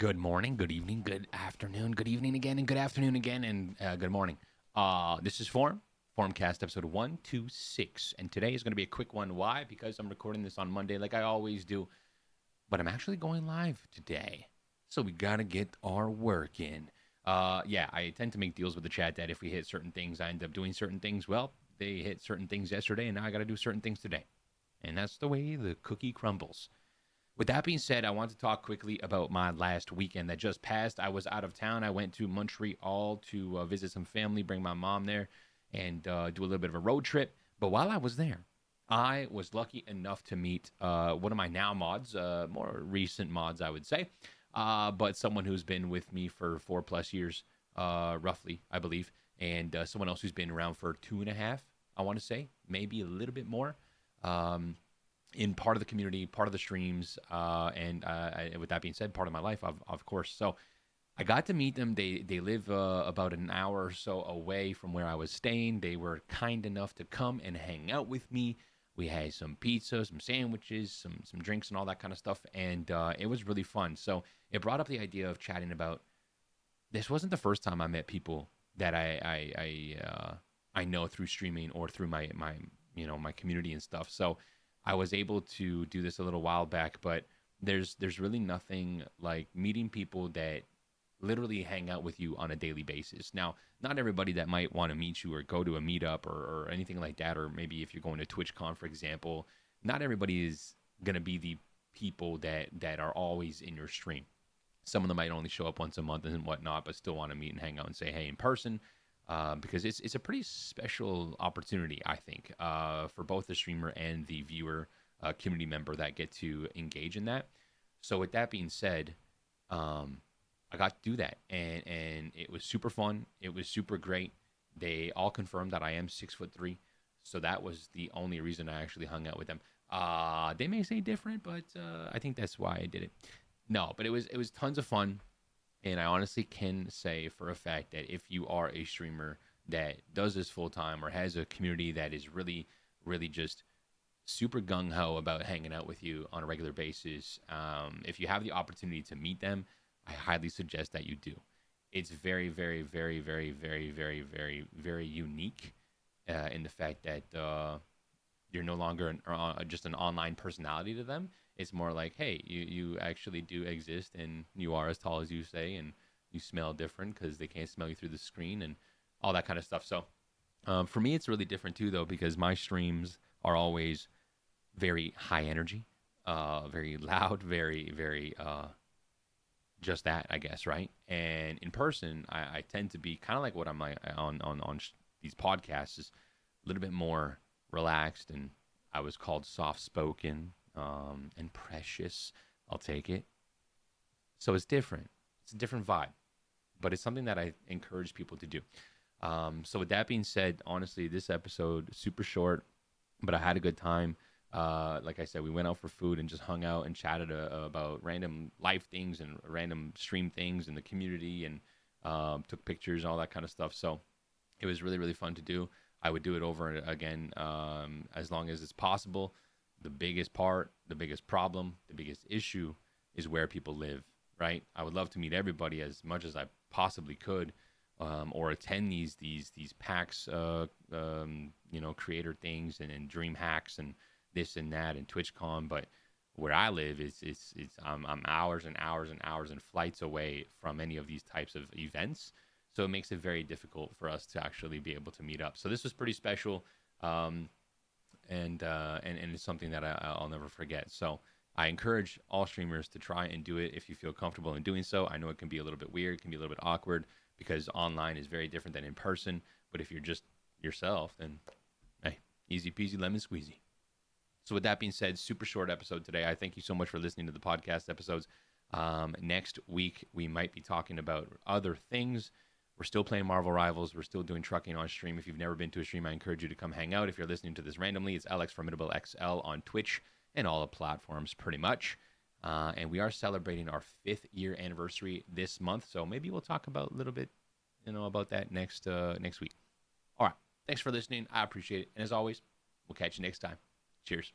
Good morning, good evening, good afternoon, good evening again, and good afternoon again, and good morning. This is Formcast episode 126, and today is going to be a quick one. Why? Because I'm recording this on Monday like I always do, but I'm actually going live today. So we got to get our work in. Yeah, I tend to make deals with the chat that if we hit certain things, I end up doing certain things. Well, they hit certain things yesterday, and now I got to do certain things today. And that's the way the cookie crumbles. With that being said, I want to talk quickly about my last weekend that just passed. I was out of town. I went to Montreal to visit some family, bring my mom there, and do a little bit of a road trip. But while I was there, I was lucky enough to meet one of my now mods, more recent mods, I would say, but someone who's been with me for 4+ years, roughly, I believe, and someone else who's been around for 2.5, I want to say, maybe a little bit more. Um, in part of the community, part of the streams, and with that being said, part of my life, of course. So I got to meet them. They live about an hour or so away from where I was staying. They were kind enough to come and hang out with me. We had some pizza, some sandwiches, some drinks, and all that kind of stuff, and it was really fun. So it brought up the idea of chatting about. This wasn't the first time I met people that I know through streaming or through my community and stuff. So I was able to do this a little while back, but there's really nothing like meeting people that literally hang out with you on a daily basis. Now, not everybody that might want to meet you or go to a meetup or anything like that, or maybe if you're going to TwitchCon, for example, not everybody is gonna be the people that are always in your stream. Some of them might only show up once a month and whatnot, but still want to meet and hang out and say hey in person. Because it's a pretty special opportunity, I think, for both the streamer and the viewer, community member that get to engage in that. So with that being said, um, I got to do that, and it was super fun. It was super great. They all confirmed that I am 6'3", so that was the only reason I actually hung out with them. They may say different, but I think that's why I did it. No, but it was tons of fun. And I honestly can say for a fact that if you are a streamer that does this full time or has a community that is really, really just super gung ho about hanging out with you on a regular basis, if you have the opportunity to meet them, I highly suggest that you do. It's very, very, very, very, very, very, very, very unique in the fact that you're no longer just an online personality to them. It's more like, hey, you actually do exist, and you are as tall as you say, and you smell different because they can't smell you through the screen and all that kind of stuff. So for me, it's really different too, though, because my streams are always very high energy, very loud, very, very just that, I guess, right? And in person, I tend to be kind of like what I'm like on these podcasts, is a little bit more relaxed, and I was called soft spoken and precious. I'll take it. So it's different. It's a different vibe, but it's something that I encourage people to do. So with that being said, honestly, this episode super short, but I had a good time. Like I said, we went out for food and just hung out and chatted about random life things and random stream things in the community, and took pictures and all that kind of stuff. So it was really, really fun to do. I would do it over again, as long as it's possible. The biggest part, the biggest problem, the biggest issue is where people live, right? I would love to meet everybody as much as I possibly could, or attend these packs, creator things and dream hacks and this and that and TwitchCon. But where I live is I'm hours and hours and hours and flights away from any of these types of events. So it makes it very difficult for us to actually be able to meet up. So this was pretty special, and it's something that I'll never forget. So I encourage all streamers to try and do it if you feel comfortable in doing so. I know it can be a little bit weird, it can be a little bit awkward because online is very different than in person. But if you're just yourself, then hey, easy peasy lemon squeezy. So with that being said, super short episode today. I thank you so much for listening to the podcast episodes. Next week we might be talking about other things. We're still playing Marvel Rivals. We're still doing trucking on stream. If you've never been to a stream, I encourage you to come hang out. If you're listening to this randomly, it's LX Formidable XL on Twitch and all the platforms pretty much. And we are celebrating our 5th-year anniversary this month. So maybe we'll talk about a little bit, about that next week. All right. Thanks for listening. I appreciate it. And as always, we'll catch you next time. Cheers.